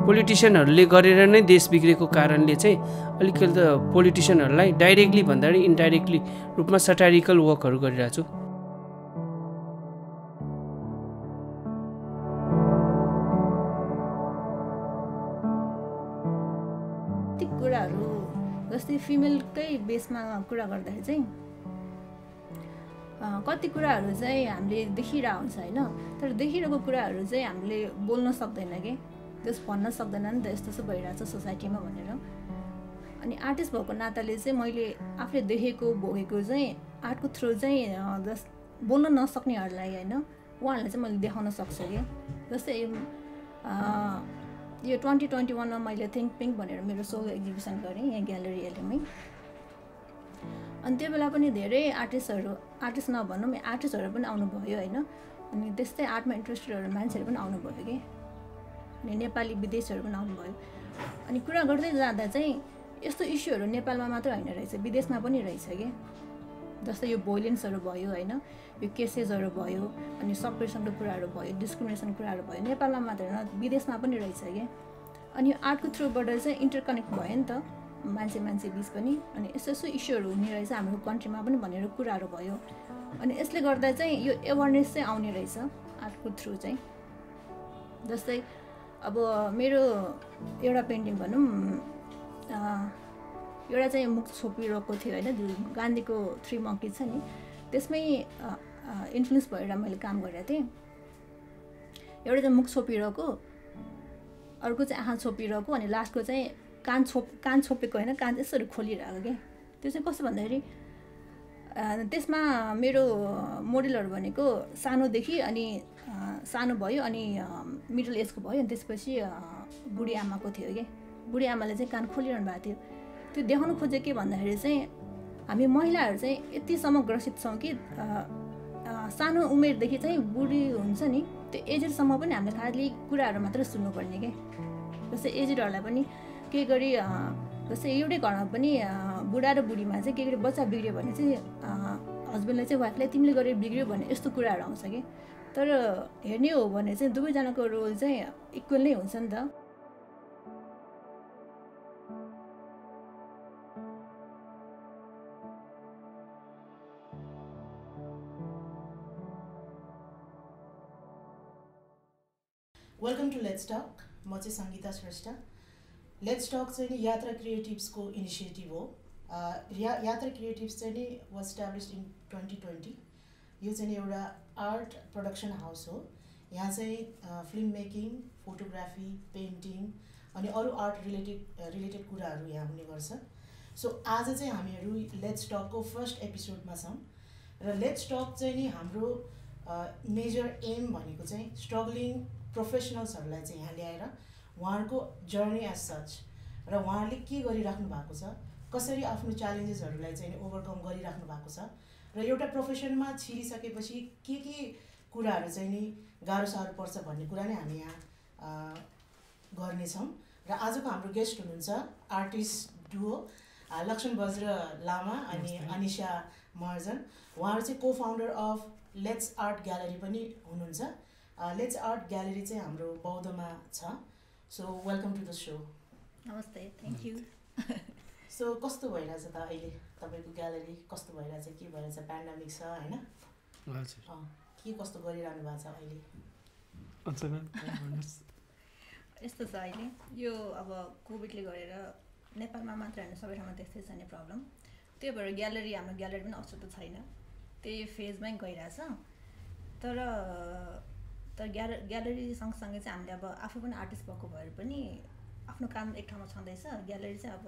पोलिटिसियनहरूले गरेर नै देश बिग्रेको कारणले चाहिँ अलिकति त पोलिटिसियनहरूलाई डाइरेक्टली भन्दाखेरि इन्डाइरेक्टली रूपमा सटारिकल वर्कहरू गरिरहेको छु। ती कुराहरू जस्तै फिमेलकै बेसमा कुरा गर्दाखेरि चाहिँ कति कुराहरू चाहिँ हामीले देखिरहेको हुन्छ होइन, तर देखिरहेको कुराहरू चाहिँ हामीले बोल्न सक्दैन कि, त्यस भन्न सक्दैन नि त यस्तो यस्तो भइरहेछ सोसाइटीमा भनेर। अनि आर्टिस्ट भएको नाताले चाहिँ मैले आफूले देखेको भोगेको चाहिँ आर्टको थ्रु चाहिँ जस्ट बोल्न नसक्नेहरूलाई होइन उहाँहरूलाई चाहिँ मैले देखाउन सक्छु कि। जस्तै यो 2021मा मैले थिङ्क पिङ्क भनेर मेरो सोलो एक्जिबिसन गरेँ यहाँ ग्यालरी एलएममै। अनि त्यो बेला पनि धेरै आर्टिस्ट नभनौँ आर्टिस्टहरू पनि आउनुभयो होइन। अनि त्यस्तै आर्टमा इन्ट्रेस्टेडहरू मान्छेहरू पनि आउनुभयो कि, अनि नेपाली विदेशीहरू पनि आउनुभयो। अनि कुरा गर्दै जाँदा चाहिँ यस्तो इस्युहरू नेपालमा मात्र होइन रहेछ, विदेशमा पनि रहेछ कि। जस्तै यो भोइलेन्सहरू भयो होइन, यो केसेसहरू भयो, अनि सप्रेसनको कुराहरू भयो, डिस्क्रिमिनेसन कुराहरू भयो, नेपालमा मात्र होइन विदेशमा पनि रहेछ कि। अनि यो आर्टको थ्रुबाट चाहिँ इन्टरकनेक्ट भयो नि त मान्छे बिच पनि, अनि यस्तो यस्तो इस्युहरू हुने रहेछ हाम्रो कन्ट्रीमा पनि भनेर कुराहरू भयो। अनि यसले गर्दा चाहिँ यो एवेरनेस चाहिँ आउने रहेछ आर्टको थ्रु चाहिँ। जस्तै अब मेरो एउटा पेन्टिङ भनौँ एउटा चाहिँ मुख छोपिरहेको थियो होइन, गान्धीको 3 monkeys छ नि, त्यसमै इन्फ्लुएन्स भएर मैले काम गरेको थिएँ। एउटा चाहिँ मुख छोपिरहेको, अर्को चाहिँ आँखा छोपिरहेको, अनि लास्टको चाहिँ कान छोपेको होइन, कान यसरी खोलिरहेको क्या। त्यो चाहिँ कस्तो भन्दाखेरि त्यसमा मेरो मोडलहरू भनेको सानोदेखि अनि सानो भयो, अनि मिडल एजको भयो, अनि त्यसपछि बुढी आमाको थियो कि। बुढी आमाले चाहिँ कान खोलिरहनु भएको थियो। त्यो देखाउन खोजे के भन्दाखेरि चाहिँ हामी महिलाहरू चाहिँ यतिसम्म ग्रसित छौँ कि सानो उमेरदेखि चाहिँ बुढी हुन्छ नि त्यो एजेडसम्म पनि हामीले खालि कुराहरू मात्रै सुन्नुपर्ने के। जस्तै एजेडहरूलाई पनि केही गरी जस्तै एउटै घरमा पनि बुढा र बुढीमा चाहिँ के गरी बच्चा बिग्रियो भने चाहिँ हस्बेन्डले चाहिँ वाइफलाई तिमीले गरेर बिग्रियो भन्ने यस्तो कुराहरू आउँछ कि। तर हेर्ने हो भने चाहिँ दुवैजनाको रोल चाहिँ इक्वल नै हुन्छ नि त। Welcome to Let's Talk. म चाहिँ सङ्गीता श्रेष्ठ। लेट्स टक चाहिँ नि यात्रा क्रिएटिभ्सको इनिसिएटिभ हो। यात्रा क्रिएटिभ्स चाहिँ नि वाज इस्टाब्लिस्ड इन 2020। यो चाहिँ एउटा आर्ट प्रोडक्सन हाउस हो। यहाँ चाहिँ फिल्म मेकिङ, फोटोग्राफी, पेन्टिङ अनि अरू आर्ट रिलेटेड कुराहरू यहाँ हुने गर्छ। सो आज चाहिँ हामीहरू लेट्स टकको फर्स्ट एपिसोडमा छौँ र लेट्स टक चाहिँ नि हाम्रो मेजर एम भनेको चाहिँ स्ट्रगलिङ प्रोफेसनल्सहरूलाई चाहिँ यहाँ ल्याएर उहाँहरूको जर्नी एज सच र उहाँहरूले के गरिराख्नु भएको छ, कसरी आफ्नो च्यालेन्जेसहरूलाई चाहिँ ओभरकम गरिराख्नु भएको छ र एउटा प्रोफेसनमा छिरिसकेपछि के कुराहरू चाहिँ नि गाह्रो साह्रो पर्छ भन्ने कुरा नै हामी यहाँ गर्नेछौँ। र आजको हाम्रो गेस्ट हुनुहुन्छ आर्टिस्ट डुओ लक्ष्मण बज्र लामा अनि अनिशा महर्जन। उहाँहरू चाहिँ को founder of Let's Art Gallery पनि हुनुहुन्छ। लेट्स आर्ट ग्यालरी चाहिँ हाम्रो बौद्धमा छ। So welcome to the show. नमस्ते, थ्याङ्क यू। सो कस्तो भइरहेछ त अहिले तपाईँको ग्यालरी? कस्तो भइरहेछ, के भइरहेछ? पेन्डेमिक छ होइन, के कस्तो गरिरहनु भएको छ अहिले? यस्तो छ अहिले यो अब कोभिडले गरेर नेपालमा मात्र होइन सबै ठाउँमा त्यस्तै छ नि प्रब्लम। त्यही भएर हाम्रो ग्यालरी पनि अस्तित्व छैन, त्यही फेजमै गइरहेछ। तर ग्यालरी सँगसँगै चाहिँ हामीले अब आफू पनि आर्टिस्ट भएको भएर पनि आफ्नो काम एक ठाउँमा छँदैछ। ग्यालरी चाहिँ अब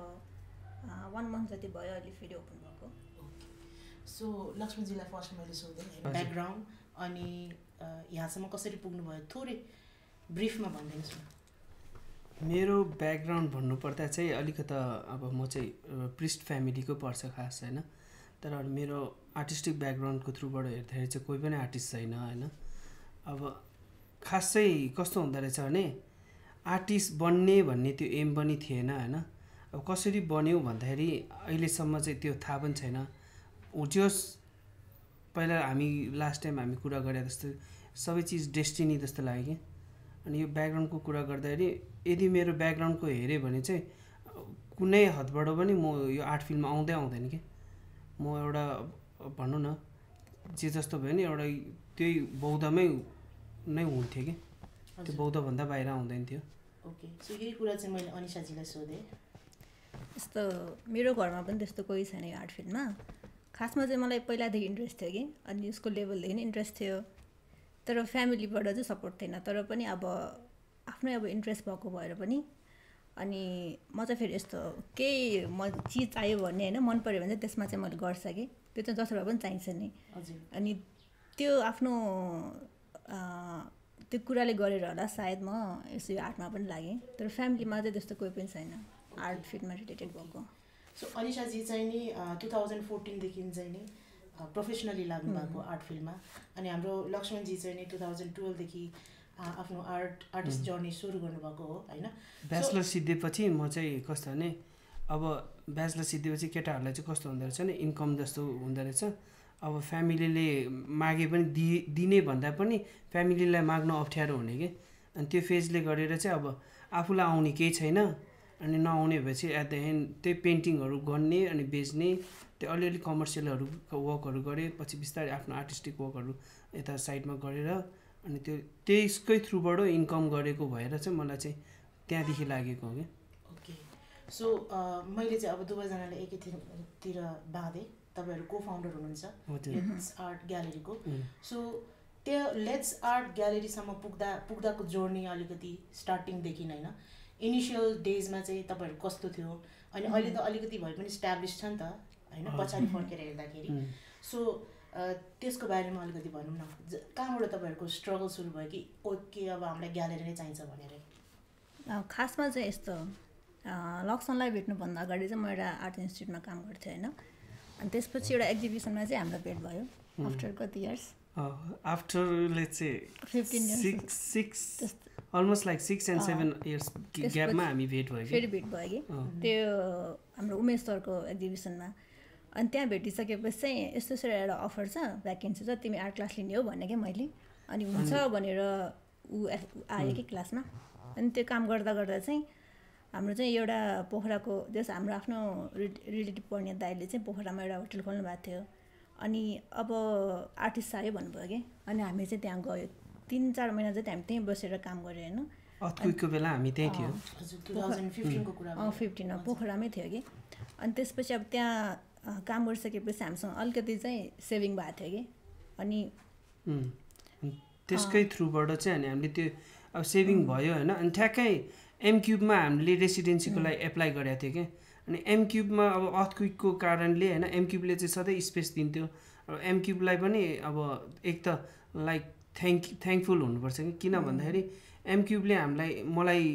1 month जति भयो अहिले फेरि ओपन भएको। सो लक्ष्मणजीलाई फर्स्ट मैले सोधेँ ब्याकग्राउन्ड अनि यहाँसम्म कसरी पुग्नुभयो, थोरै ब्रिफमा भनिदिनुहोस् न। मेरो ब्याकग्राउन्ड भन्नुपर्दा चाहिँ अलिकता अब म चाहिँ प्रिस्ट फ्यामिलीको पर्छ खास होइन, तर मेरो आर्टिस्टिक ब्याकग्राउन्डको थ्रुबाट हेर्दाखेरि चाहिँ कोही पनि आर्टिस्ट छैन होइन। अब खास चाहिँ कस्तो हुँदो रहेछ भने आर्टिस्ट बन्ने भन्ने त्यो एम पनि थिएन होइन। अब कसरी बन्यो भन्दाखेरि अहिलेसम्म चाहिँ त्यो थाहा पनि छैन। जस पहिला हामी लास्ट टाइम हामी कुरा गरे जस्तो सबै चिज डेस्टिनी जस्तो लाग्यो कि अनि यो ब्याकग्राउन्डको कुरा गर्दाखेरि यदि मेरो ब्याकग्राउन्डको हेऱ्यो भने चाहिँ कुनै हदबाट पनि म यो आर्ट फिल्डमा आउँदैन कि म एउटा भनौँ न जे जस्तो भयो नि एउटा त्यही बौद्धमै नै हुन्थ्यो कि त्यो बौद्धभन्दा बाहिर आउँदैन थियो। ओके, सो यही कुरा चाहिँ मैले अनिसाजीलाई सोधेँ। यस्तो मेरो घरमा पनि त्यस्तो कोही छैन यो आर्ट फिल्डमा। खासमा चाहिँ मलाई पहिलादेखि इन्ट्रेस्ट थियो कि, अनि उसको लेभलदेखि नै इन्ट्रेस्ट थियो, तर फ्यामिलीबाट चाहिँ सपोर्ट थिएन। तर पनि अब आफ्नै अब इन्ट्रेस्ट भएको भएर पनि, अनि म चाहिँ फेरि यस्तो केही चिज चाहियो भन्ने होइन, मन पऱ्यो भने चाहिँ त्यसमा चाहिँ मैले गर्छ कि, त्यो चाहिँ जसरी पनि चाहिन्छ नि। अनि त्यो आफ्नो त्यो कुराले गरेर होला सायद म यसो यो आर्टमा पनि लागेँ, तर फ्यामिलीमा चाहिँ त्यस्तो कोही पनि छैन आर्ट फिल्डमा रिलेटेड भएको। सो अनिसाजी चाहिँ नि 2014देखि चाहिँ नि प्रोफेसनली लाग्नु भएको आर्ट फिल्डमा, अनि हाम्रो लक्ष्मणजी चाहिँ नि 2012देखि आफ्नो आर्टिस्ट जर्नी सुरु गर्नुभएको हो होइन। ब्याचलर सिद्धेपछि म चाहिँ कस्तो भने अब ब्याचलर सिद्धेपछि केटाहरूलाई चाहिँ कस्तो हुँदो रहेछ भने इन्कम जस्तो हुँदो रहेछ। अब फ्यामिलीले मागे पनि दिने भन्दा पनि फ्यामिलीलाई माग्न अप्ठ्यारो हुने कि, अनि त्यो फेजले गरेर चाहिँ अब आफूलाई आउने केही छैन, अनि नआउने भएपछि एट द एन्ड त्यही पेन्टिङहरू गर्ने अनि बेच्ने, त्यो अलिअलि कमर्सियलहरू वर्कहरू गरेँ। पछि बिस्तारै आफ्नो आर्टिस्टिक वर्कहरू यता साइडमा गरेर अनि त्यसकै थ्रुबाट इन्कम गरेको भएर चाहिँ मलाई चाहिँ त्यहाँदेखि लागेको हो कि। ओके, सो मैले चाहिँ अब दुवैजनाले एकैतिर बाँधेँ। तपाईँहरू को फाउन्डर हुनुहुन्छ लेट्स आर्ट ग्यालेरीको। सो त्यो लेट्स आर्ट ग्यालेरीसम्म पुग्दाको जर्नी अलिकति स्टार्टिङदेखि होइन, इनिसियल डेजमा चाहिँ तपाईँहरू कस्तो थियो, अनि अहिले त अलिकति भए पनि इस्ट्याब्लिस छ नि त होइन पछाडि फर्केर हेर्दाखेरि। सो त्यसको बारेमा अलिकति भनौँ न, कहाँबाट तपाईँहरूको स्ट्रगल सुरु भयो कि ओके अब हामीलाई ग्यालेरी नै चाहिन्छ भनेर? खासमा चाहिँ यस्तो लक्ष्मणलाई भेट्नुभन्दा अगाडि चाहिँ म एउटा आर्ट इन्स्टिट्युटमा काम गर्थेँ होइन, अनि त्यसपछि एउटा एक्जिबिसनमा चाहिँ हाम्रो भेट भयो। आफ्टर कति years? After let's say 15 almost like 6 and 7 years ग्यापमा हामी भेट भयो, फेरि भेट भयो कि त्यो हाम्रो उमेश सरको एक्जिबिसनमा। अनि त्यहाँ भेटिसकेपछि चाहिँ यस्तो एउटा अफर छ, भ्याकेन्सी छ, तिमी आर्ट क्लास लिने हो भने कि मैले, अनि हुन्छ भनेर ऊ आयो कि क्लासमा। अनि त्यो काम गर्दा गर्दा चाहिँ हाम्रो चाहिँ एउटा पोखराको जस हाम्रो आफ्नो रिलेटिभ पढ्ने दाइले चाहिँ पोखरामा एउटा होटल खोल्नु भएको थियो, अनि अब आर्टिस्ट चाहियो भन्नुभयो कि, अनि हामी चाहिँ त्यहाँ गयो। 3-4 महिना चाहिँ हामी त्यहीँ बसेर काम गऱ्यो होइन। अर्थक्वेकको बेला हामी त्यहीँ थियो, 2015 को कुरा। 15 पोखरामै थियो कि। अनि त्यसपछि अब त्यहाँ काम गरिसकेपछि हामीसँग अलिकति चाहिँ सेभिङ भएको थियो कि, अनि त्यसकै थ्रुबाट चाहिँ अनि हामीले त्यो अब सेभिङ भयो होइन। अनि ठ्याक्कै एमक्युबमा हामीले रेसिडेन्सीको लागि एप्लाई गरेको थियो कि, अनि एमक्युबमा अब अर्थक्वेकको कारणले होइन एमक्युबले चाहिँ सधैँ स्पेस दिन्थ्यो। अब एमक्युबलाई पनि अब एक त लाइक थ्याङ्कफुल हुनुपर्छ कि, किन भन्दाखेरि एमक्युबले मलाई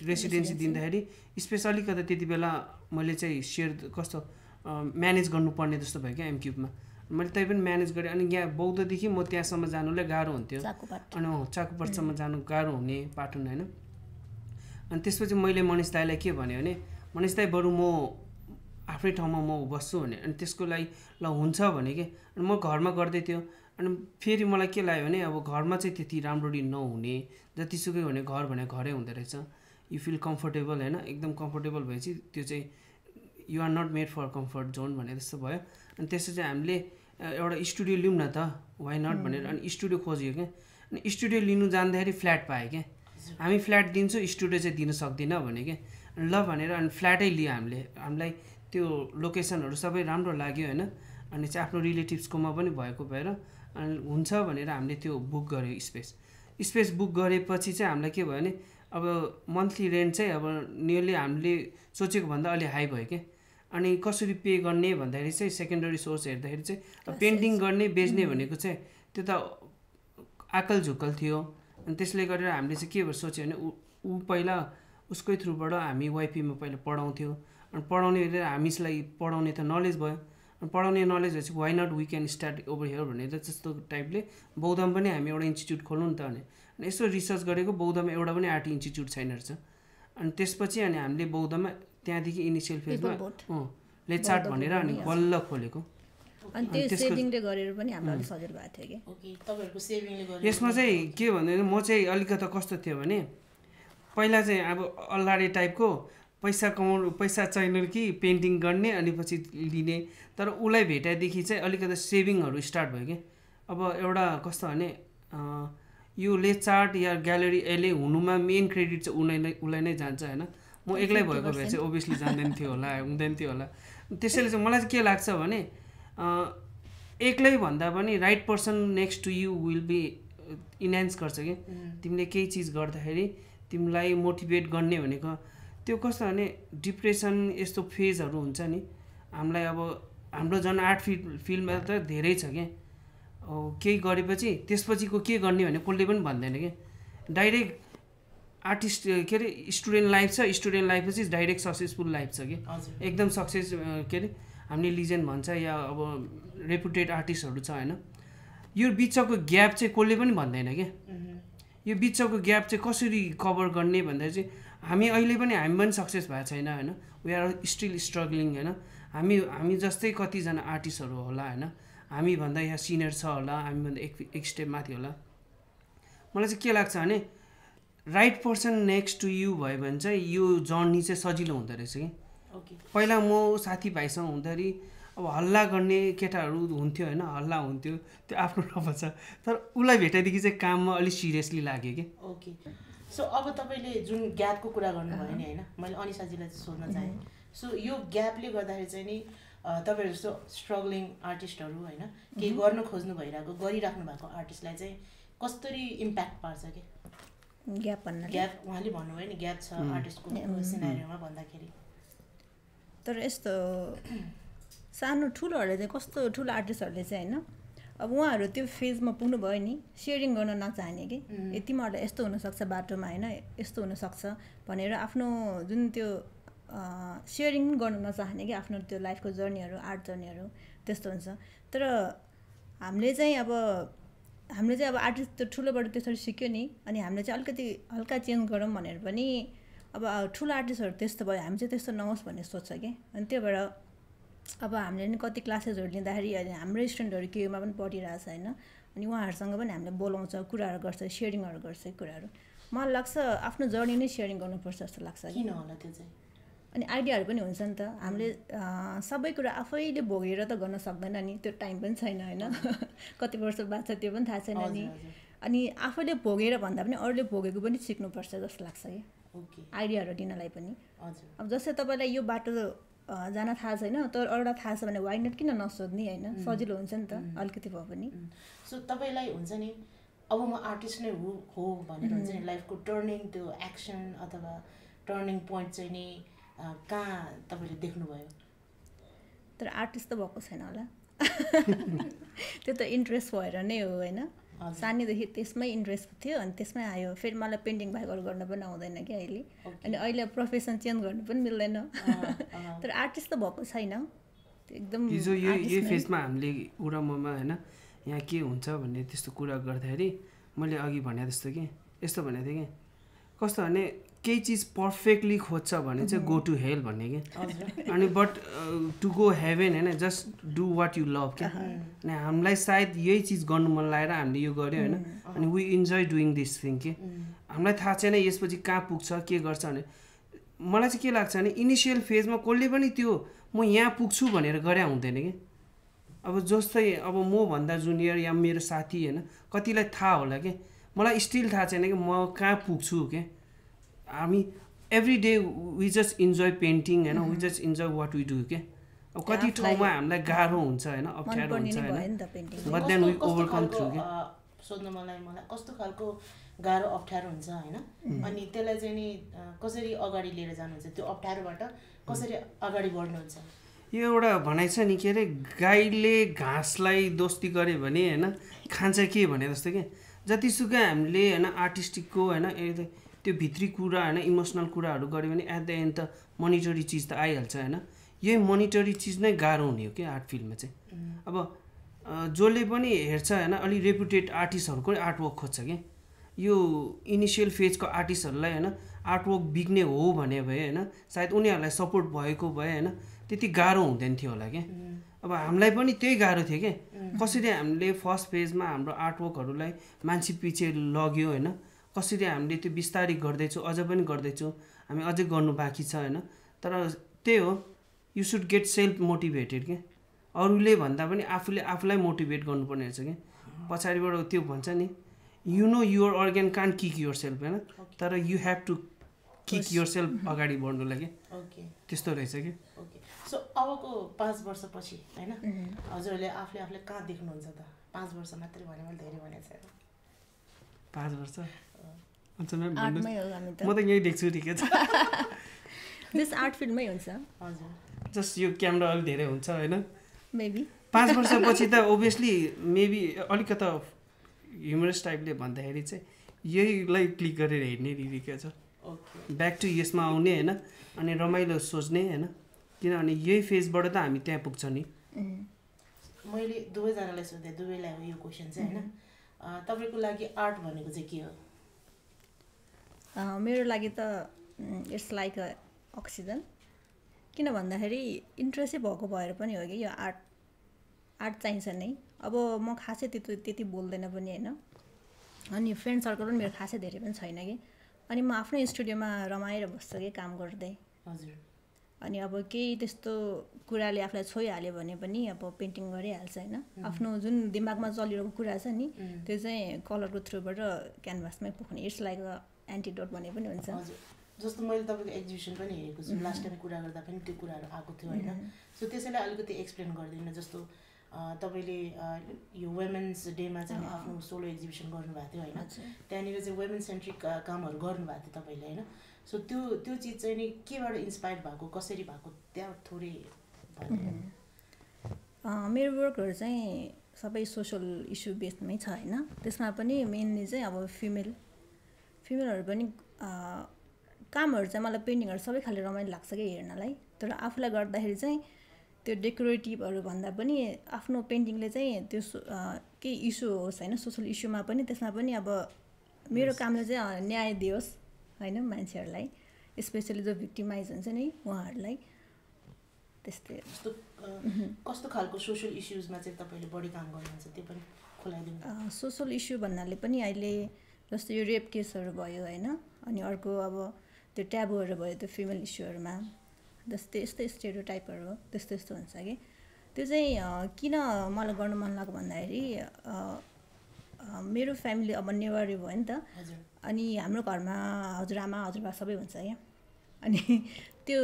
रेसिडेन्सी दिँदाखेरि स्पेस अलिकति त्यति बेला मैले चाहिँ सेयर कस्तो म्यानेज गर्नुपर्ने जस्तो भयो क्या एमक्युबमा। मैले त्यही पनि म्यानेज गरेँ, अनि यहाँ बौद्धदेखि म त्यहाँसम्म जानुलाई गाह्रो हुन्थ्यो, अनि चाकुपाटसम्म जानु गाह्रो हुने पाटन होइन। अनि त्यसपछि मैले मनिष दाईलाई के भन्यो भने, मनिष दाई बरु म आफ्नै ठाउँमा म बस्छु भने, अनि त्यसको लागि ल हुन्छ भने कि, अनि म घरमा गर्दै थियो। अनि फेरि मलाई के लाग्यो भने अब घरमा चाहिँ त्यति राम्ररी नहुने, जतिसुकै भने घर भने घरै हुँदो रहेछ। यु फिल कम्फर्टेबल होइन, एकदम कम्फर्टेबल भएपछि त्यो चाहिँ you are not made for comfort zone भने जस्तो भयो। अनि त्यसो चाहिँ हामीले एउटा स्टुडियो लिउँ न त, वाइ नट भनेर अनि स्टुडियो खोज्यो क्या। अनि स्टुडियो लिनु जाँदाखेरि फ्ल्याट पाएँ क्या, हामी फ्ल्याट दिन्छौँ स्टुडियो चाहिँ दिन सक्दिनँ भने क्या। ल भनेर अनि फ्ल्याटै लियो हामीले, हामीलाई त्यो लोकेसनहरू सबै राम्रो लाग्यो होइन। अनि चाहिँ आफ्नो रिलेटिभ्सकोमा पनि भएको भएर अनि हुन्छ भनेर हामीले त्यो बुक गऱ्यो स्पेस बुक गरेपछि चाहिँ हामीलाई के भयो भने अब मन्थली रेन्ट चाहिँ अब नियरली हामीले सोचेको भन्दा अलि हाई भयो क्या। अनि कसरी पे गर्ने भन्दाखेरि चाहिँ सेकेन्डरी सोर्स हेर्दाखेरि चाहिँ पेन्टिङ गर्ने बेच्ने भनेको चाहिँ त्यो त आकल झुकल थियो। अनि त्यसले गरेर हामीले चाहिँ के सोच्यो भने ऊ पहिला उसकै थ्रुबाट हामी वाइपीमा पहिला पढाउँथ्यो, अनि पढाउने हामीलाई पढाउने त नलेज भयो, अनि पढाउने नलेज भएपछि why not we can start over here भनेर जस्तो टाइपले बौद्धमा पनि हामी एउटा इन्स्टिट्युट खोल्नु नि त भने। अनि यसो रिसर्च गरेको बौद्धमा एउटा पनि आर्ट इन्स्टिट्युट छैन रहेछ। अनि त्यसपछि अनि हामीले बौद्धमा त्यहाँदेखि इनिसियल फेजमा लेट्स आर्ट भनेर अनि बल्ल खोलेको। अनि त्यो सेभिङले गरेर पनि हामीलाई अलिक सजिलो भएको थियो कि ओके तपाईहरुको सेभिङले गरेर यसमा चाहिँ के भन्दैन म चाहिँ अलिकति कस्तो थियो भने पहिला चाहिँ अब अल्लाडे टाइपको पैसा कमाउनु पैसा चाहिने कि पेन्टिङ गर्ने अनि पछि लिने तर उसलाई भेटाएदेखि चाहिँ अलिकति सेभिङहरू स्टार्ट भयो कि अब एउटा कस्तो भने यो ले चार्ट या ग्यालेरी यसले हुनुमा मेन क्रेडिट चाहिँ उसलाई नै जान्छ होइन म एक्लै भएको भए चाहिँ ओभियसली जान्दैन थियो होला हुँदैन थियो होला त्यसैले चाहिँ मलाई चाहिँ के लाग्छ भने एक्लै भन्दा पनि right person next to you will be enhance गर्छ कि तिमीले केही चिज गर्दाखेरि तिमीलाई मोटिभेट गर्ने भनेको त्यो कस्तो भने डिप्रेसन यस्तो फेजहरू हुन्छ नि हामीलाई अब हाम्रो झन् आर्ट फिल्डमा त धेरै छ क्या केही गरेपछि त्यसपछिको के गर्ने भने कसले पनि भन्दैन कि डाइरेक्ट आर्टिस्ट के अरे स्टुडेन्ट लाइफ छ स्टुडेन्ट लाइफ पछि डाइरेक्ट सक्सेसफुल लाइफ छ कि एकदम सक्सेस के अरे हामीले लिजेन्ड भन्छ या अब रेपुटेड आर्टिस्टहरू छ होइन यो बिचको ग्याप चाहिँ कसले पनि भन्दैन क्या यो बिचको ग्याप चाहिँ कसरी कभर गर्ने भन्दा चाहिँ हामी अहिले पनि सक्सेस भएको छैन होइन वी आर स्टिल स्ट्रगलिङ होइन हामी जस्तै कतिजना आर्टिस्टहरू होला होइन हामीभन्दा यहाँ सिनियर छ होला हामीभन्दा एक स्टेप माथि होला मलाई चाहिँ के लाग्छ भने right person next to you भयो भने चाहिँ यो जर्नी चाहिँ सजिलो हुँदो रहेछ कि पहिला म साथीभाइसँग हुँदाखेरि अब हल्ला गर्ने केटाहरू हुन्थ्यो होइन हल्ला हुन्थ्यो त्यो आफ्नो रफ छ तर उसलाई भेटाएदेखि चाहिँ काममा अलिक सिरियसली लाग्यो कि ओके सो अब तपाईँले जुन ग्यापको कुरा गर्नुभयो नि होइन मैले अनिसाजीलाई चाहिँ सोध्न चाहेँ सो यो ग्यापले गर्दाखेरि चाहिँ नि तपाईँहरू जस्तो स्ट्रगलिङ आर्टिस्टहरू होइन केही गर्न खोज्नु भइरहेको गरिराख्नु भएको आर्टिस्टलाई चाहिँ कसरी इम्प्याक्ट पार्छ कि ग्याप उहाँले भन्नुभयो नि ग्याप छ आर्टिस्टको सिनारियोमा भन्दाखेरि तर यस्तो सानो ठुलोहरूले चाहिँ कस्तो ठुलो आर्टिस्टहरूले चाहिँ होइन अब उहाँहरू त्यो फेजमा पुग्नु भयो नि सेयरिङ गर्न नचाहने कि तिमीहरूलाई यस्तो हुनसक्छ बाटोमा होइन यस्तो हुनसक्छ भनेर आफ्नो जुन त्यो सेयरिङ गर्न नचाहने कि आफ्नो त्यो लाइफको जर्नीहरू आर्ट जर्नीहरू त्यस्तो हुन्छ तर हामीले चाहिँ अब आर्टिस्ट त्यो ठुलोबाट त्यसरी सिक्यो नि अनि हामीले चाहिँ अलिकति हल्का चेन्ज गरौँ भनेर पनि अब ठुलो आर्टिस्टहरू त्यस्तो भयो हामी चाहिँ त्यस्तो नहोस् भन्ने सोच्छ कि अनि त्यो भएर अब हामीले नि कति क्लासेसहरू लिँदाखेरि हाम्रो स्टुडेन्टहरू केमा पनि पढिरहेछ होइन अनि उहाँहरूसँग पनि हामीले बोलाउँछ कुराहरू गर्छ सेयरिङहरू गर्छ कुराहरू मलाई लाग्छ आफ्नो जर्नी नै सेयरिङ गर्नुपर्छ जस्तो लाग्छ किन होला त्यो चाहिँ अनि आइडियाहरू पनि हुन्छ नि त हामीले सबै कुरा आफैले भोगेर त गर्न सक्दैन नि त्यो टाइम पनि छैन होइन कति वर्ष बाद छ त्यो पनि थाहा छैन नि अनि आफैले भोगेर भन्दा पनि अरूले भोगेको पनि सिक्नुपर्छ जस्तो लाग्छ कि आइडियाहरू दिनलाई पनि अब जस्तै तपाईँलाई यो बाटो जान थाहा छैन तर अरूलाई थाहा छ भने वाइ नट किन नसोध्ने होइन सजिलो हुन्छ नि त अलिकति भए पनि सो तपाईँलाई हुन्छ नि अब म आर्टिस्ट नै हो भनेर हुन्छ नि लाइफको टर्निङ त्यो एक्सन अथवा टर्निङ पोइन्ट चाहिँ नि कहाँ तपाईँले देख्नुभयो तर आर्टिस्ट त भएको छैन होला त्यो त इन्ट्रेस्ट भएर नै हो होइन सानैदेखि त्यसमै इन्ट्रेस्ट थियो अनि त्यसमै आयो फेरि मलाई पेन्टिङ बाहेक अरू गर्न पनि आउँदैन कि अनि अहिले प्रोफेसन चेन्ज गर्नु पनि मिल्दैन तर आर्टिस्ट त भएको छैन एकदम हिजो यो फेजमा हामीले उराममा होइन यहाँ के हुन्छ भन्ने त्यस्तो कुरा गर्दाखेरि मैले अघि भने जस्तो कि यस्तो भनेको थिएँ कि कस्तो भने केही चिज पर्फेक्टली खोज्छ भने चाहिँ गो टु हेल भन्ने कि अनि बट टु गो हेभेन होइन just do what you love क्या अनि हामीलाई सायद यही चिज गर्नु मन लागेर हामीले यो गऱ्यो होइन अनि we enjoy doing this thing कि हामीलाई थाहा छैन यसपछि कहाँ पुग्छ के गर्छ भने मलाई चाहिँ के लाग्छ भने इनिसियल फेजमा कसले पनि त्यो म यहाँ पुग्छु भनेर गरे हुँदैन कि अब जस्तै अब म भन्दा जुनियर या मेरो साथी होइन कतिलाई थाहा होला कि मलाई स्टिल थाहा छैन कि म कहाँ पुग्छु के हामी every day we just enjoy painting होइन we just enjoy what we do के अब कति ठाउँमा हामीलाई गाह्रो हुन्छ होइन अप्ठ्यारो हुन्छ होइन but then we overcome through के सोध्नु मलाई कस्तो खालको गाह्रो अप्ठ्यारो हुन्छ होइन अनि त्यसलाई चाहिँ नि कसरी अगाडि लिएर जानुहुन्छ त्यो अप्ठ्यारोबाट कसरी अगाडि बढ्नुहुन्छ यो एउटा भनाइ छ नि के अरे गाईले घाँसलाई दोस्ती गऱ्यो भने होइन खान्छ के भने जस्तो कि जतिसुकै हामीले होइन आर्टिस्टिकको होइन त्यो भित्री कुरा होइन इमोसनल कुराहरू गऱ्यो भने एट द एन्ड त मोनिटरी चिज त आइहाल्छ होइन यही मोनिटरी चिज नै गाह्रो हुने हो कि आर्ट फिल्डमा चाहिँ अब जसले पनि हेर्छ होइन अलि रेपुटेड आर्टिस्टहरूको आर्टवर्क खोज्छ कि यो इनिसियल फेजको आर्टिस्टहरूलाई होइन आर्टवर्क बिग्ने हो भने भए होइन सायद उनीहरूलाई सपोर्ट भएको भए होइन त्यति गाह्रो हुँदैन थियो होला क्या अब हामीलाई पनि त्यही गाह्रो थियो के कसरी हामीले फर्स्ट फेजमा हाम्रो आर्टवर्कहरूलाई मान्छे पछि लग्यो होइन कसरी हामीले त्यो बिस्तारै गर्दैछौँ अझ पनि गर्दैछौँ हामी अझै गर्नु बाँकी छ होइन तर त्यही हो you should get self motivated के अरूले भन्दा पनि आफूलाई मोटिभेट गर्नुपर्ने रहेछ कि पछाडिबाट त्यो भन्छ नि you know your organ can kick yourself होइन तर you have to kick yourself अगाडि बढ्नु लागि त्यस्तो रहेछ कि सो अबको 5 वर्षपछि होइन हजुरहरूले आफूले कहाँ देख्नुहुन्छ त 5 वर्ष मात्रै भने मैले धेरै भनेको छैन 5 वर्ष आर्टमै हो हामी त म त यही देख्छु ठिकै छ जस्ट आर्ट फिल्डमै हुन्छ हजुर जस्ट यो क्यामेरा अलिक धेरै हुन्छ होइन मेबी 5 वर्षपछि त ओभियसली मेबी अलिकता ह्युमरस टाइपले भन्दाखेरि चाहिँ यहीलाई क्लिक गरेर हेर्ने रिरिकै छ ब्याक टु यसमा आउने होइन अनि रमाइलो सोच्ने होइन किनभने यही फेजबाट त हामी त्यहाँ पुग्छ नि मैले दुवैजनालाई सोधेँ दुवैलाई हो यो क्वेसन चाहिँ होइन तपाईँको लागि आर्ट भनेको चाहिँ के हो मेरो लागि त इट्स लाइक अ अक्सिजन किन भन्दाखेरि इन्ट्रेस्टै भएको भएर पनि हो कि यो आर्ट चाहिन्छ नै अब म खासै त्यति बोल्दैन पनि होइन अनि फ्रेन्ड सर्कल पनि मेरो खासै धेरै पनि छैन कि अनि म आफ्नै स्टुडियोमा रमाएर बस्छु कि काम गर्दै हजुर अनि अब केही त्यस्तो कुराले आफूलाई छोइहाल्यो भने पनि अब पेन्टिङ गरिहाल्छ होइन आफ्नो जुन दिमागमा चलिरहेको कुरा छ नि त्यो चाहिँ कलरको थ्रुबाट क्यानभासमै पुग्ने इट्स लाइक अ एन्टिडोट भने पनि हुन्छ जस्तो मैले तपाईँको एक्जिबिसन पनि हेरेको छु लास्ट टाइम कुरा गर्दा पनि त्यो कुराहरू आएको थियो होइन सो त्यसैलाई अलिकति एक्सप्लेन गरिदिनु जस्तो तपाईँले यो वुमेन्स डेमा चाहिँ आफ्नो सोलो एक्जिबिसन गर्नुभएको थियो होइन त्यहाँनिर चाहिँ वुमेन सेन्ट्रिक कामहरू गर्नुभएको थियो तपाईँले होइन सो त्यो चिज चाहिँ नि केबाट इन्सपायर भएको कसरी भएको त्यहाँ थोरै मेरो वर्कहरू चाहिँ सबै सोसल इस्यु बेस्डमै छ होइन त्यसमा पनि मेनली चाहिँ अब फिमेलहरू पनि कामहरू चाहिँ मलाई पेन्टिङहरू सबै खाले रमाइलो लाग्छ कि हेर्नलाई तर आफूलाई गर्दाखेरि चाहिँ त्यो डेकोरेटिभहरू भन्दा पनि आफ्नो पेन्टिङले चाहिँ त्यो केही इस्यु होस् होइन सोसल इस्युमा पनि त्यसमा पनि अब मेरो कामले चाहिँ न्याय दियोस् होइन मान्छेहरूलाई स्पेसली जो भिक्टिमाइज हुन्छ नि उहाँहरूलाई त्यस्तै कस्तो खालको सोसल इस्युजमा चाहिँ तपाईँले बढी काम गर्नुहुन्छ त्यो पनि खुलाइदिनु सोसल इस्यु भन्नाले पनि अहिले जस्तो यो रेप केसहरू भयो होइन अनि अर्को अब त्यो ट्याबुहरू भयो त्यो फिमेल इस्युहरूमा जस्तै यस्तै स्टेरियोटाइपहरू हो त्यस्तो हुन्छ कि त्यो चाहिँ किन मलाई गर्नु मन लाग्यो भन्दाखेरि मेरो फ्यामिली अब नेवारी भयो नि त अनि हाम्रो घरमा हजुरआमा हजुरबा सबै हुन्छ क्या अनि त्यो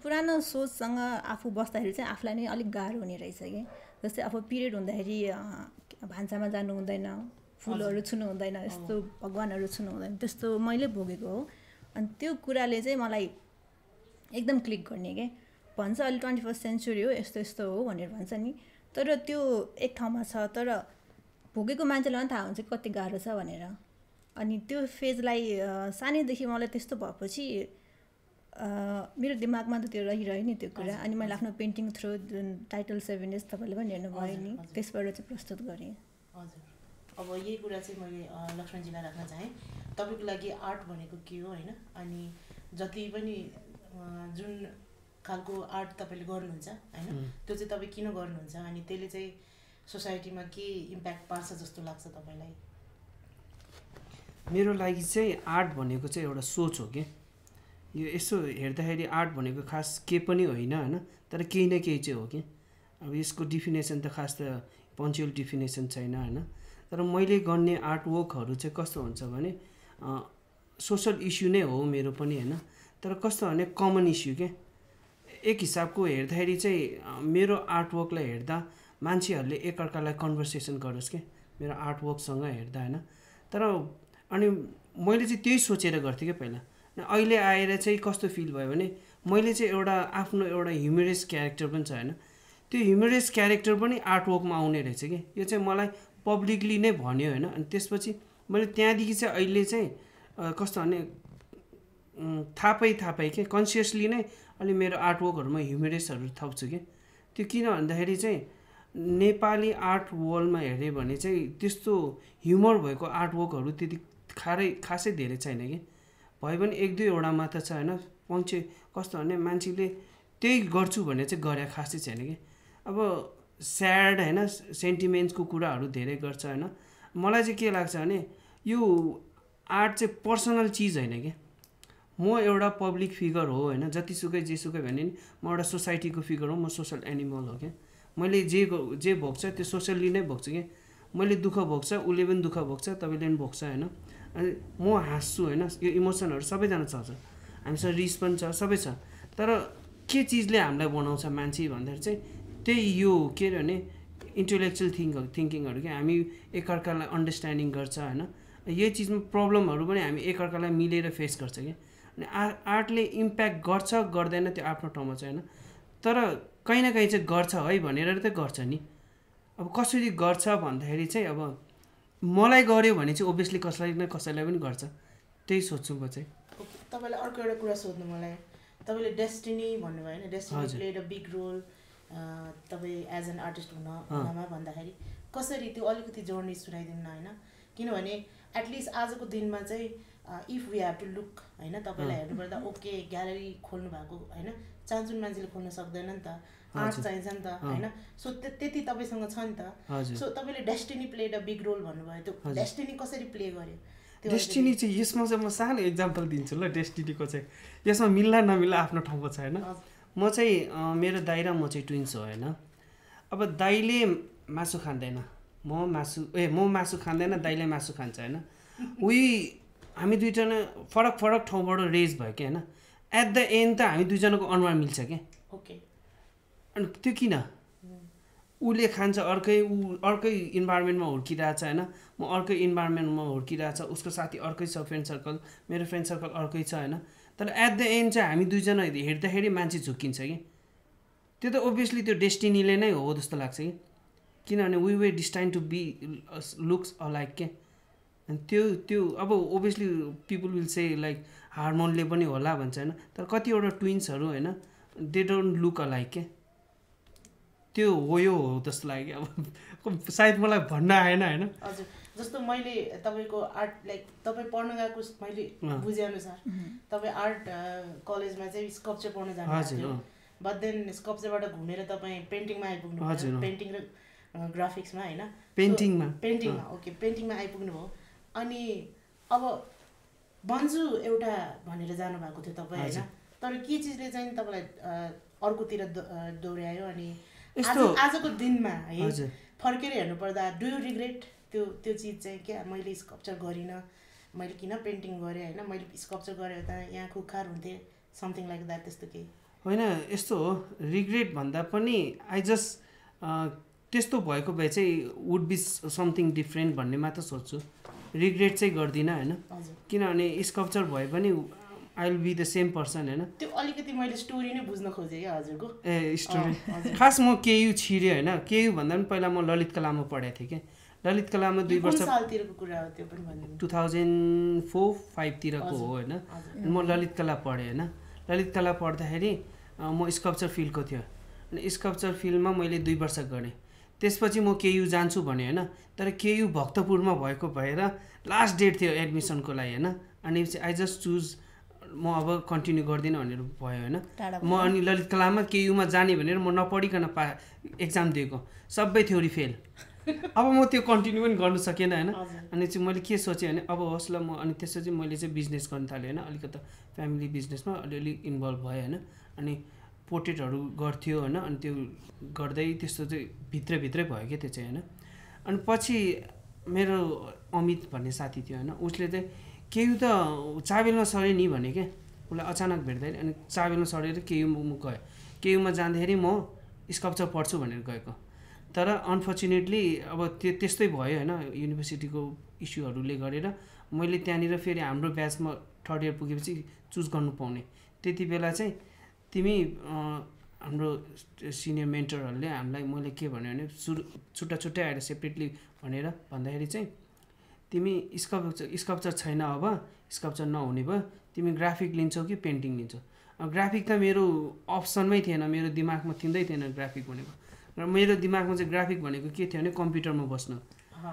पुरानो सोचसँग आफू बस्दाखेरि चाहिँ आफूलाई नै अलिक गाह्रो हुने रहेछ कि जस्तै अब पिरियड हुँदाखेरि भान्सामा जानु हुँदैन फुलहरू छुनु हुँदैन यस्तो भगवानहरू छुनु हुँदैन त्यस्तो मैले भोगेको हो अनि त्यो कुराले चाहिँ मलाई एकदम क्लिक गर्ने के भन्छ अहिले 21st सेन्चुरी हो यस्तो हो भनेर भन्छ नि तर त्यो एक ठाउँमा छ तर भोगेको मान्छेलाई पनि थाहा हुन्छ कति गाह्रो छ भनेर अनि त्यो फेजलाई सानैदेखि मलाई त्यस्तो भएपछि मेरो दिमागमा त त्यो रहिरह्यो नि त्यो कुरा अनि मैले आफ्नो पेन्टिङ थ्रु जुन टाइटल 7 डेज तपाईँले पनि हेर्नुभयो नि त्यसबाट चाहिँ प्रस्तुत गरेँ हजुर अब यही कुरा चाहिँ मैले लक्ष्मणजीलाई राख्न चाहेँ तपाईँको लागि आर्ट भनेको के हो होइन अनि जति पनि जुन खालको आर्ट तपाईँले गर्नुहुन्छ होइन त्यो चाहिँ तपाईँ किन गर्नुहुन्छ अनि त्यसले चाहिँ सोसाइटीमा के इम्प्याक्ट पार्छ जस्तो लाग्छ तपाईँलाई मेरो लागि चाहिँ आर्ट भनेको चाहिँ एउटा सोच हो कि यो यसो हेर्दाखेरि आर्ट भनेको खास के पनि होइन होइन तर केही न केही चाहिँ हो कि अब यसको डिफिनेसन त खास त पन्चुअल डिफिनेसन छैन होइन तर मैले गर्ने आर्टवर्कहरू चाहिँ कस्तो हुन्छ भने सोसल इस्यु नै हो मेरो पनि होइन तर कस्तो भने कमन इस्यु के एक हिसाबको हेर्दाखेरि चाहिँ मेरो आर्टवर्कलाई हेर्दा मान्छेहरूले एकअर्कालाई कन्भर्सेसन गरोस् के मेरो आर्टवर्कसँग हेर्दा होइन तर अनि मैले चाहिँ त्यही सोचेर गर्थेँ क्या पहिला अहिले आएर चाहिँ कस्तो फिल भयो भने मैले चाहिँ आफ्नो एउटा ह्युमरस क्यारेक्टर पनि छ होइन त्यो ह्युमरस क्यारेक्टर पनि आर्टवर्कमा आउने रहेछ कि यो चाहिँ मलाई पब्लिकली नै भन्यो होइन अनि त्यसपछि मैले त्यहाँदेखि चाहिँ अहिले चाहिँ कस्तो भने थापै के कन्सियसली नै अलि मेरो आर्टवर्कहरूमा ह्युमरसहरू थप्छु कि त्यो किन भन्दाखेरि चाहिँ नेपाली आर्ट वर्ल्डमा हेऱ्यो भने चाहिँ त्यस्तो ह्युमर भएको आर्टवर्कहरू त्यति खासै धेरै छैन कि भए पनि 1-2 मात्र छ होइन कस्तो भने मान्छेले त्यही गर्छु भने चाहिँ गरे खासै छैन कि अब स्याड होइन सेन्टिमेन्ट्सको कुराहरू धेरै गर्छ होइन। मलाई चाहिँ के लाग्छ भने यो आर्ट चाहिँ पर्सनल चिज होइन क्या। म एउटा पब्लिक फिगर हो होइन, जतिसुकै जेसुकै भने नि म एउटा सोसाइटीको फिगर हो, म सोसल एनिमल हो क्या। मैले जे भोग्छ त्यो सोसल्ली नै भोग्छु क्या। मैले दुःख भोग्छ, उसले पनि दुःख भोग्छ, तपाईँले पनि भोग्छ होइन। अनि म हाँस्छु होइन, यो इमोसनहरू सबैजना चल्छ, हामीसँग रिस पनि छ, सबै छ। तर के चिजले हामीलाई बनाउँछ मान्छे भन्दाखेरि चाहिँ त्यही यो के अरे भने इन्टेलेक्चुअल थिङ्किङहरू क्या। हामी एकअर्कालाई अन्डरस्ट्यान्डिङ गर्छ होइन, यही चिजमा प्रब्लमहरू पनि हामी एकअर्कालाई मिलेर फेस गर्छ क्या। अनि आर्टले इम्प्याक्ट गर्छ गर्दैन त्यो आफ्नो ठाउँमा छ होइन, तर कहीँ न कहीँ चाहिँ गर्छ है भनेर त गर्छ नि। अब कसरी गर्छ भन्दाखेरि चाहिँ अब मलाई गऱ्यो भने चाहिँ ओभियसली कसैलाई पनि गर्छ, त्यही सोध्छु म चाहिँ। तपाईँलाई अर्को एउटा कुरा सोध्नु मलाई, तपाईँले डेस्टिनी भन्नुभयो होइन, destiny played a big role तपाईँ एज एन आर्टिस्ट हुनमा भन्दाखेरि कसरी त्यो अलिकति जर्नी सुनाइदिनु न होइन। किनभने एटलिस्ट आजको दिनमा चाहिँ if we have to look होइन, तपाईँलाई हेर्नुपर्दा ओके ग्यालेरी खोल्नु भएको होइन, चान्चुन मान्छेले खोल्न सक्दैन नि त, आर्ट चाहिन्छ नि त होइन। सो त्यति तपाईँसँग छ नि त। सो तपाईँले destiny played a big role भन्नुभयो, त्यो डेस्टिनी कसरी प्ले गर्यो? डेस्टिनी चाहिँ यसमा चाहिँ म सानो इक्जाम्पल दिन्छु ल। डेस्टिनीको चाहिँ यसमा मिल्ला नमिल्ला आफ्नो ठाउँमा छ होइन। म चाहिँ मेरो दाइ र म चाहिँ ट्विन्स हो होइन। अब दाइले मासु खाँदैन, म मासु खाँदैन, दाइले मासु खान्छ होइन। हामी दुईजना फरक ठाउँबाट रेज भयो क्या होइन। एट द एन्ड त हामी दुईजनाको अनुहार मिल्छ क्या। ओके। अनि त्यो किन? उसले खान्छ अर्कै इन्भाइरोमेन्टमा हुर्किरहेछ होइन, म अर्कै इन्भाइरोमेन्टमा हुर्किरहेछ, उसको साथी अर्कै छ, फ्रेन्ड सर्कल, मेरो फ्रेन्ड सर्कल अर्कै छ होइन। तर एट द एन्ड चाहिँ हामी दुईजना हेर्दाखेरि मान्छे झुक्किन्छ कि। त्यो त ओभियसली त्यो डेस्टिनीले नै हो जस्तो लाग्छ कि, किनभने we were destined to be looks alike के। अनि त्यो अब obviously people will say like हार्मोनले पनि होला भन्छ होइन, तर कतिवटा ट्विन्सहरू होइन दे डोन्ट लुक अलाइक के। त्यो हो यो हो जस्तो लाग्यो। अब सायद मलाई भन्न आएन होइन। हजुर, जस्तो मैले तपाईँको आर्ट लाइक तपाईँ पढ्न गएको मैले बुझेअनुसार तपाईँ आर्ट कलेजमा चाहिँ स्कल्पचर पढ्न जानुभयो, बट देन स्कल्पचरबाट घुमेर तपाईँ पेन्टिङमा आइपुग्नु भयो, पेन्टिङ र ग्राफिक्समा होइन, पेन्टिङमा ओके पेन्टिङमा आइपुग्नु भयो। अनि अब बन्जु एउटा भनेर जानुभएको थियो तपाईँ होइन, तर के चिजले चाहिँ तपाईँलाई अर्कोतिर दोहोऱ्यायो? अनि आजको दिनमा है फर्केर हेर्नुपर्दा डु यु रिग्रेट त्यो चिज चाहिँ क्या, मैले स्कल्पचर गरिनँ, मैले किन पेन्टिङ गरेँ होइन, मैले स्कल्पचर गरेँ त यहाँ खुखार हुन्थेँ, समथिङ लाइक द्याट, त्यस्तो केही होइन। यस्तो हो, रिग्रेट भन्दा पनि आई जस्ट त्यस्तो भएको भए चाहिँ वुड बी समथिङ डिफ्रेन्ट भन्ने मात्र सोध्छु, रिग्रेट चाहिँ गर्दिनँ होइन। किनभने स्कल्पचर भए पनि I will be the same person होइन। त्यो अलिकति मैले स्टोरी नै बुझ्न खोजेँ क्या हजुरको। स्टोरी खास म केयु छिरेँ होइन। केयु भन्दा पनि पहिला म ललित कलामा पढेको थिएँ क्या। ललित कलामा 2 वर्ष 2004-05 तिरको हो होइन। म ललित कला पढेँ होइन। ललित कला पढ्दाखेरि म स्कल्पचर फिल्डको थियो, अनि स्कल्पचर फिल्डमा मैले 2 वर्ष गरेँ। त्यसपछि म केयु जान्छु भने होइन, तर केयु भक्तपुरमा भएको भएर लास्ट डेट थियो एडमिसनको लागि होइन। अनि आई जस्ट चुज म अब कन्टिन्यू गर्दिनँ भनेर भयो होइन। म अनि ललित कलामा केयुमा जाने भनेर म नपढिकन एक्जाम दिएको, सबै थ्योरी फेल। अब म त्यो कन्टिन्यू पनि गर्नु सकेन होइन। अनि चाहिँ मैले के सोचेँ भने अब होस् ल म, अनि त्यसपछि मैले चाहिँ बिजनेस गर्न थालेँ होइन। अलिकति फ्यामिली बिजनेसमा अलिअलि इन्भल्भ भएँ होइन। अनि पोर्ट्रेटहरू गर्थ्यो होइन, अनि त्यो गर्दै त्यस्तो चाहिँ भित्रभित्रै भयो क्या त्यो चाहिँ होइन। अनि पछि मेरो अमित भन्ने साथी थियो होइन, उसले चाहिँ केयु त चाबेलमा सरे नि भने क्या, उसलाई अचानक भेट्दाखेरि। अनि चाबेलमा सरेर केयुमा गयो। केयुमा जाँदाखेरि म स्कल्पचर पढ्छु भनेर गएको, तर अनफर्चुनेटली अब त्यस्तै भयो होइन, युनिभर्सिटीको इस्युहरूले गरेर मैले त्यहाँनिर फेरि हाम्रो ब्याचमा 3rd इयर पुगेपछि चुज गर्नु पाउने। त्यति बेला चाहिँ तिमी हाम्रो सिनियर मेन्टरहरूले हामीलाई मैले के भन्यो भने छुट्टै आएर सेपरेटली भनेर भन्दाखेरि चाहिँ तिमी स्कल्पचर छैन, अब स्कल्पचर नहुने भयो, तिमी ग्राफिक लिन्छौ कि पेन्टिङ लिन्छौ। ग्राफिक त मेरो अप्सनमै थिएन, मेरो दिमागमा थिँदै थिएन ग्राफिक भनेको। र मेरो दिमागमा चाहिँ ग्राफिक भनेको के थियो भने कम्प्युटरमा बस्नु,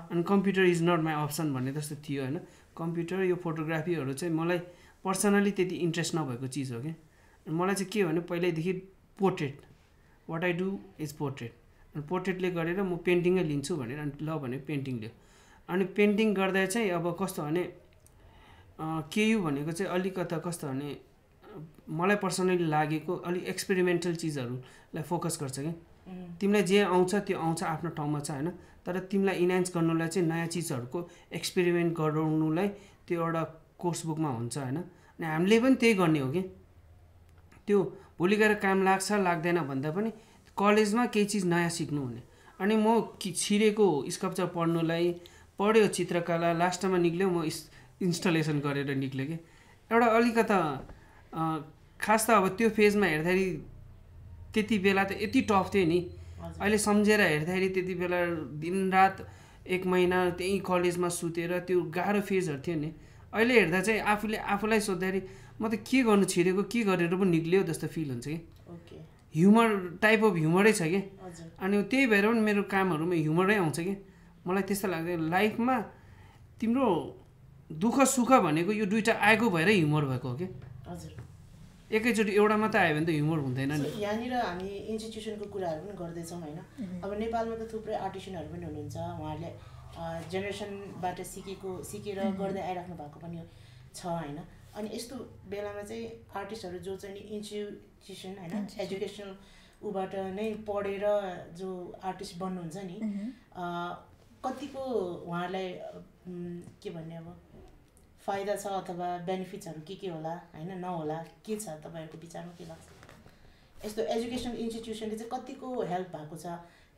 अनि computer is not my option भन्ने जस्तो थियो होइन। कम्प्युटर यो फोटोग्राफीहरू चाहिँ मलाई पर्सनली त्यति इन्ट्रेस्ट नभएको चिज हो क्या। मलाई चाहिँ के भने पहिल्यैदेखि portrait, what I do is portrait. अनि पोर्ट्रेटले गरेर म पेन्टिङै लिन्छु भनेर अनि ल भने पेन्टिङ लियो। अनि पेन्टिङ गर्दा चाहिँ अब कस्तो भने केयु भनेको चाहिँ अलिकता कस्तो भने मलाई पर्सनली लागेको अलिक एक्सपेरिमेन्टल चिजहरूलाई फोकस गर्छ कि तिमीलाई जे आउँछ त्यो आउँछ आफ्नो ठाउँमा छ होइन, तर तिमीलाई इन्हान्स गर्नुलाई चाहिँ नयाँ चिजहरूको एक्सपेरिमेन्ट गराउनुलाई त्यो एउटा कोर्स बुकमा हुन्छ होइन। अनि हामीले पनि त्यही गर्ने हो कि त्यो भोलि गएर काम लाग्छ लाग्दैन भन्दा पनि कलेजमा केही चिज नयाँ सिक्नु हुने। अनि म छिरेको स्कल्पचर पढ्नुलाई पढ्यो चित्रकला लास्टमा निक्ल्यो म इन्स्टलेसन गरेर निक्ल्यो कि एउटा अलिकता खास त अब त्यो फेजमा हेर्दाखेरि त्यति बेला त यति टफ थियो नि। अहिले सम्झेर हेर्दाखेरि त्यति बेला दिनरात 1 महिना त्यही कलेजमा सुतेर त्यो गाह्रो फेजहरू थियो नि। अहिले हेर्दा चाहिँ आफूलाई सोद्धाखेरि म त के गर्नु छिरेको के गरेर पनि निक्ल्यो जस्तो फिल हुन्छ कि ह्युमर टाइप अफ ह्युमरै छ कि। अनि त्यही भएर पनि मेरो कामहरूमा ह्युमरै आउँछ कि मलाई त्यस्तो लाग्छ। लाइफमा तिम्रो दुःख सुख भनेको यो दुइटा आएको भएर ह्युमर भएको हो कि एकैचोटि एउटा मात्रै आयो भने त ह्युमर हुँदैन नि। यहाँनिर हामी इन्स्टिट्युसनको कुराहरू पनि गर्दैछौँ होइन। अब नेपालमा त थुप्रै आर्टिस्टहरू पनि हुनुहुन्छ, उहाँहरूले जेनेरेसनबाट सिकेर गर्दै आइराख्नु भएको पनि छ होइन। अनि यस्तो बेलामा चाहिँ आर्टिस्टहरू जो चाहिँ इन्स्टिट्युसन होइन एजुकेसनल ऊबाट नै पढेर जो आर्टिस्ट बन्नुहुन्छ नि कतिको उहाँहरूलाई के भन्ने अब फाइदा छ अथवा बेनिफिट्सहरू के होला होइन नहोला के छ तपाईँहरूको विचारमा के लाग्छ? यस्तो एजुकेसनल इन्स्टिट्युसनले चाहिँ कतिको हेल्प भएको छ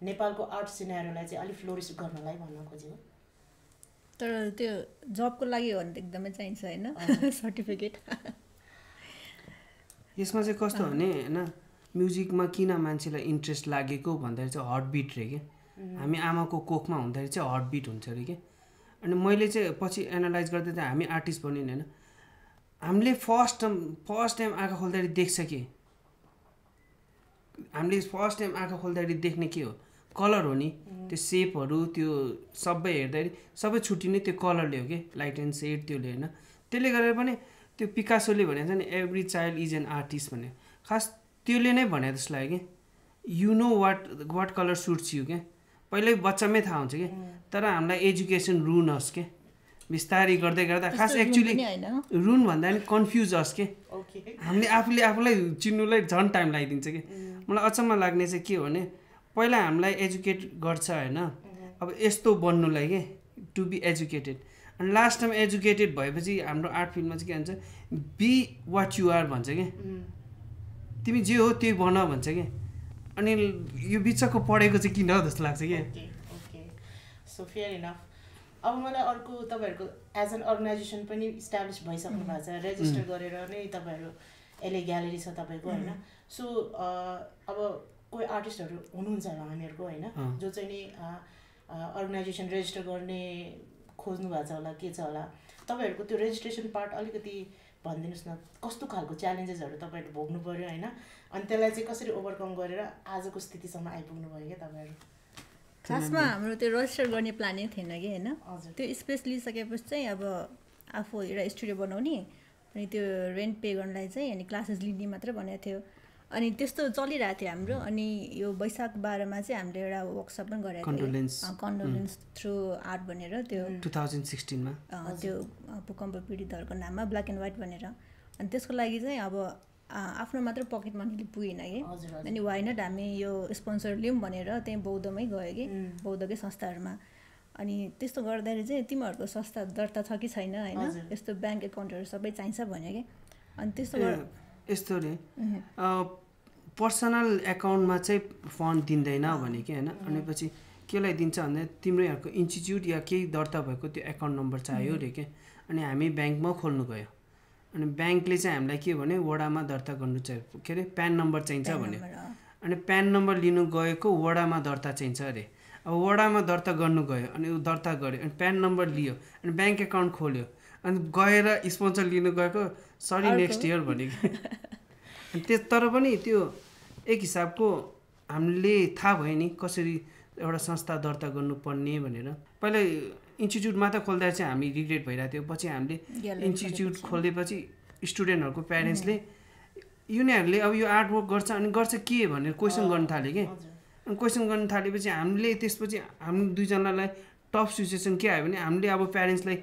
नेपालको आर्ट सिनेरियोलाई चाहिँ अलिक फ्लोरिस गर्नलाई भन्न खोजेको? तर त्यो जबको लागि हो भने त एकदमै चाहिन्छ होइन सर्टिफिकेट। यसमा चाहिँ कस्तो भने होइन म्युजिकमा किन मान्छेलाई इन्ट्रेस्ट लागेको भन्दाखेरि चाहिँ हार्टबिट रे कि हामी आमाको कोखमा हुँदाखेरि चाहिँ हार्टबिट हुन्छ अरे कि। अनि मैले चाहिँ पछि एनालाइज गर्दै चाहिँ हामी आर्टिस्ट बन्यौँ होइन, हामीले फर्स्ट टाइम आँखा खोल्दाखेरि देख्छ कि हामीले फर्स्ट टाइम आँखा खोल्दाखेरि देख्ने के हो कलर हो नि। त्यो सेपहरू त्यो सबै हेर्दाखेरि सबै छुट्टिने त्यो कलरले हो कि लाइट एन्ड सेड त्योले होइन। त्यसले गरेर पनि त्यो पिकासोले भनेको छ नि every child is an artist भने खास त्यसले नै भने जस्तो लाग्यो कि you know what colour suits you क्या पहिल्यै बच्चामै थाहा हुन्छ कि। तर हामीलाई एजुकेसन रुन होस् के बिस्तारै गर्दै गर्दा खास एक्चुली रुन भन्दा पनि कन्फ्युज होस् के हामीले आफूलाई चिन्नुलाई झन् टाइम लगाइदिन्छ कि। मलाई अचम्म लाग्ने चाहिँ के हो भने पहिला हामीलाई एजुकेट गर्छ होइन अब यस्तो बन्नुलाई के टु बी एजुकेटेड, अनि लास्ट टाइम एजुकेटेड भएपछि हाम्रो आर्ट फिल्डमा चाहिँ के भन्छ बी वाट यु आर भन्छ कि तिमी जे हो त्यही बन भन्छ कि। अनि यो बिचको पढेको चाहिँ किन जस्तो लाग्छ कि। Okay so fair enough. अब मलाई अर्को तपाईँहरूको एज एन अर्गनाइजेसन पनि इस्टाब्लिस भइसक्नु भएको छ, रेजिस्टर गरेर नै तपाईँहरू एलए ग्यालेरी छ तपाईँको होइन। सो अब कोही आर्टिस्टहरू हुनुहुन्छ होला हामीहरूको होइन जो चाहिँ नि अर्गनाइजेसन रेजिस्टर गर्ने खोज्नु भएको छ होला के छ होला तपाईँहरूको त्यो रेजिस्ट्रेसन पार्ट अलिकति भनिदिनुहोस् न कस्तो खालको च्यालेन्जेसहरू तपाईँहरूले भोग्नु पऱ्यो होइन, अनि त्यसलाई चाहिँ कसरी ओभरकम गरेर आजको स्थितिसम्म आइपुग्नु भयो क्या तपाईँहरू? खासमा हाम्रो त्यो रजिस्टर गर्ने प्लानै थिएन कि होइन, त्यो स्पेस लिइसकेपछि चाहिँ अब आफू एउटा स्टुडियो बनाउने अनि त्यो रेन्ट पे गर्नलाई चाहिँ अनि क्लासेस लिने मात्रै भनेको थियो। अनि त्यस्तो चलिरहेको थियो हाम्रो। अनि यो वैशाख 12 मा चाहिँ हामीले एउटा वर्कसप पनि गरेको थियौँ कन्डोलेन्स थ्रु आर्ट भनेर त्यो 2016 मा त्यो भूकम्प पीडितहरूको नाममा ब्ल्याक एन्ड व्हाइट भनेर। अनि त्यसको लागि चाहिँ अब आफ्नो मात्र पकेट मनीले पुगेन कि, अनि वाइ नट हामी यो स्पोन्सर लिउँ भनेर त्यहीँ बौद्धमै गयो कि बौद्धकै संस्थाहरूमा। अनि त्यस्तो गर्दाखेरि चाहिँ तिमीहरूको संस्था दर्ता छ कि छैन होइन यस्तो ब्याङ्क एकाउन्टहरू सबै चाहिन्छ भन्यो कि। अनि त्यस्तो यस्तो रे पर्सनल एकाउन्टमा चाहिँ फन्ड दिँदैन भने कि होइन। अनि पछि केलाई दिन्छ भन्दा तिम्रोहरूको इन्स्टिट्युट या केही दर्ता भएको त्यो एकाउन्ट नम्बर चाहियो रे के। अनि हामी ब्याङ्कमा खोल्नु गयो अनि ब्याङ्कले चाहिँ हामीलाई के भने वडामा दर्ता गर्नु चाहिँ के अरे प्यान नम्बर चाहिन्छ भन्यो। अनि प्यान नम्बर लिनु गएको वडामा दर्ता चाहिन्छ अरे। अब वडामा दर्ता गर्नु गयो अनि ऊ दर्ता गर्यो अनि प्यान नम्बर लियो अनि ब्याङ्क एकाउन्ट खोल्यो अनि गएर स्पोन्सर लिनु गएको सरी नेक्स्ट इयर भन्यो कि। अनि त्यो तर पनि त्यो एक हिसाबको हामीले थाहा भयो नि कसरी एउटा संस्था दर्ता गर्नुपर्ने भनेर। पहिला इन्स्टिट्युट मात्र खोल्दा चाहिँ हामी रिग्रेट भइरहेको थियो, पछि हामीले इन्स्टिट्युट खोलेपछि स्टुडेन्टहरूको प्यारेन्ट्सले यिनीहरूले अब यो आर्ट वर्क गर्छ अनि गर्छ के भनेर क्वेसन गर्न थाल्यो कि। अनि क्वेसन गर्न थालेपछि हामीले त्यसपछि हामी दुईजनालाई टफ सिचुएसन के आयो भने हामीले अब प्यारेन्ट्सलाई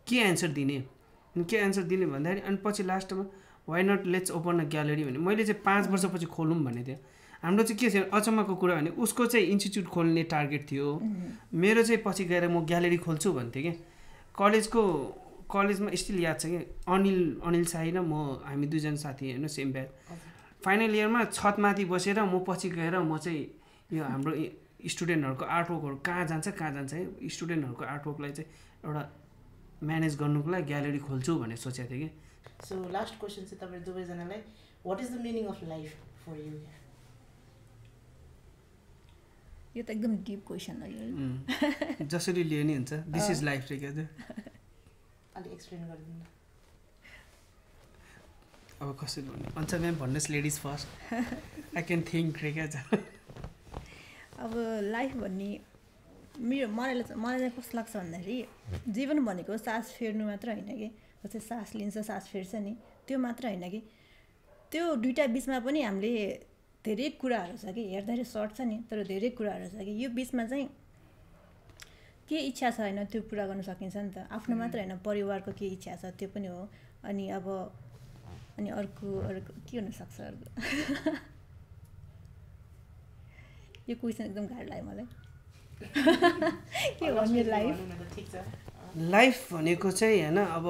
के एन्सर दिने भन्दाखेरि अनि पछि लास्टमा why not let's open a gallery भने मैले चाहिँ 5 वर्षपछि खोलौँ भनेको थिएँ। हाम्रो चाहिँ के थियो अचम्मको कुरा भने उसको चाहिँ इन्स्टिट्युट खोल्ने टार्गेट थियो, मेरो चाहिँ पछि गएर म ग्यालेरी खोल्छु भन्थेँ कि। कलेजमा स्टिल याद छ कि अनिल साई र म हामी दुईजना साथी होइन सेम ब्याच। फाइनल इयरमा छतमाथि बसेर म पछि गएर म चाहिँ यो हाम्रो स्टुडेन्टहरूको आर्टवर्कहरू कहाँ जान्छ है स्टुडेन्टहरूको आर्टवर्कलाई चाहिँ एउटा म्यानेज गर्नुको लागि ग्यालेरी खोल्छु भनेर सोचेको थिएँ कि। सो लास्ट क्वेसन चाहिँ तपाईँ दुवैजनालाई what is the meaning of life for you? यो त एकदम डिप क्वेसन हो यो। जसरी लियो नि हुन्छ, दिस इज लाइफ रे क्या चाहिँ। अलि एक्सप्लेन गरिदिनु। अब कसरी भन्नु हुन्छ म्याम, भन्नुहोस् ladies first, I can think रे क्या चाहिँ। अब लाइफ भन्ने मलाई चाहिँ कस्तो लाग्छ भन्दाखेरि जीवन भनेको सास फेर्नु मात्र होइन कि, जस्तै सास लिन्छ सास फेर्छ नि, त्यो मात्र होइन कि, त्यो दुइटा बिचमा पनि हामीले धेरै कुराहरू छ कि, हेर्दाखेरि सर्ट छ नि तर धेरै कुराहरू छ कि, यो बिचमा चाहिँ के इच्छा छ होइन त्यो पुरा गर्न सकिन्छ नि त। आफ्नो मात्र होइन परिवारको के इच्छा छ त्यो पनि हो। अनि अर्को के हुनसक्छ अर्को यो क्वेसन एकदम गाह्रो लाग्यो मलाई। के भन्ने लाइफ भनेको चाहिँ होइन, अब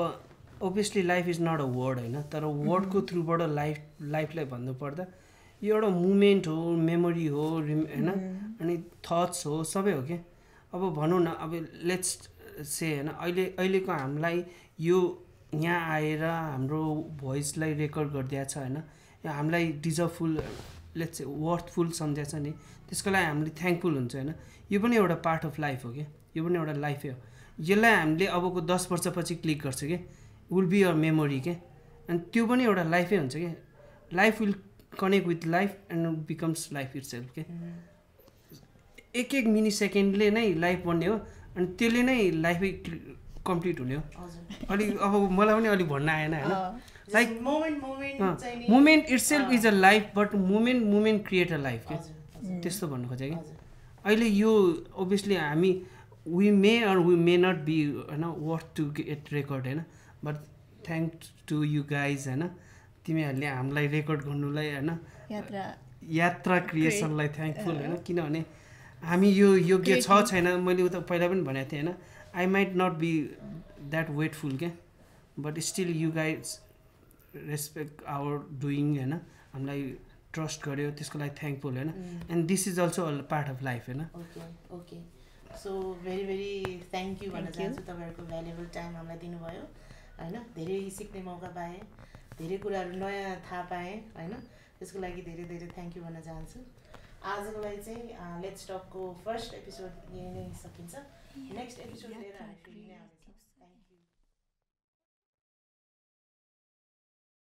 obviously life is not a word होइन, तर वर्डको थ्रुबाट लाइफलाई भन्नुपर्दा यो एउटा मुमेन्ट हो, मेमोरी हो होइन, अनि थट्स हो, सबै हो क्या। अब भनौँ न, अब लेट्स से होइन अहिलेको हामीलाई यो यहाँ आएर हाम्रो भोइसलाई रेकर्ड गरिदिएको छ होइन, हामीलाई डिजर्भफुल लेट्स वर्थफुल सम्झाएको छ नि, त्यसको लागि हामीले थ्याङ्कफुल हुन्छ होइन। यो पनि एउटा पार्ट अफ लाइफ हो क्या, यो पनि एउटा लाइफै हो। यसलाई हामीले अबको 10 वर्षपछि क्लिक गर्छ कि, विल बी अ मेमोरी के, अनि त्यो पनि एउटा लाइफै हुन्छ कि। Life will connect with life and becomes life itself के। एक मिनी सेकेन्डले नै लाइफ बन्ने हो, अनि त्यसले नै लाइफै कम्प्लिट हुने हो। अब मलाई पनि अलिक भन्न आएन होइन, like moment itself is a life, but moment create a life के, त्यस्तो भन्नु खोजेँ कि। अहिले यो ओभियसली हामी we may or we may not be होइन वर्थ टु गेट रेकर्ड होइन, but thank to you guys होइन, तिमीहरूले हामीलाई रेकर्ड गर्नुलाई होइन, यात्रा क्रिएसनलाई थ्याङ्कफुल होइन। किनभने हामी यो योग्य छ छैन, मैले उता पहिला पनि भनेको थिएँ होइन, I might not be that weightful क्या, but still you guys respect our doing होइन, हामीलाई ट्रस्ट गर्यो, त्यसको लागि थ्याङ्कफुल होइन। And this is also a part of life होइन। Okay so very thank you भन्न चाहन्छु, तपाईँहरूको भ्यालुएबल टाइम हामीलाई दिनुभयो होइन, धेरै सिक्ने मौका पाएँ, धेरै कुराहरू नयाँ थाहा पाएँ होइन, त्यसको लागि धेरै थ्याङ्क यू भन्न चाहन्छु। आजको लागि चाहिँ लेट्स टकको फर्स्ट एपिसोड यही नै सकिन्छ। नेक्स्ट एपिसोड लिएर हामी फेरि नै आउनेछौँ।